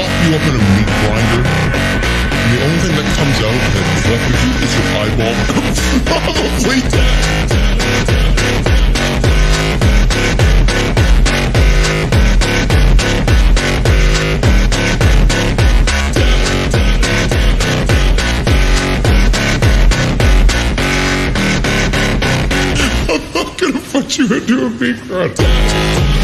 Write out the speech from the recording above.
chop you up in a meat grinder, and the only thing that comes out that's left of you is your eyeball. Probably I'm not gonna put you into a meat grinder.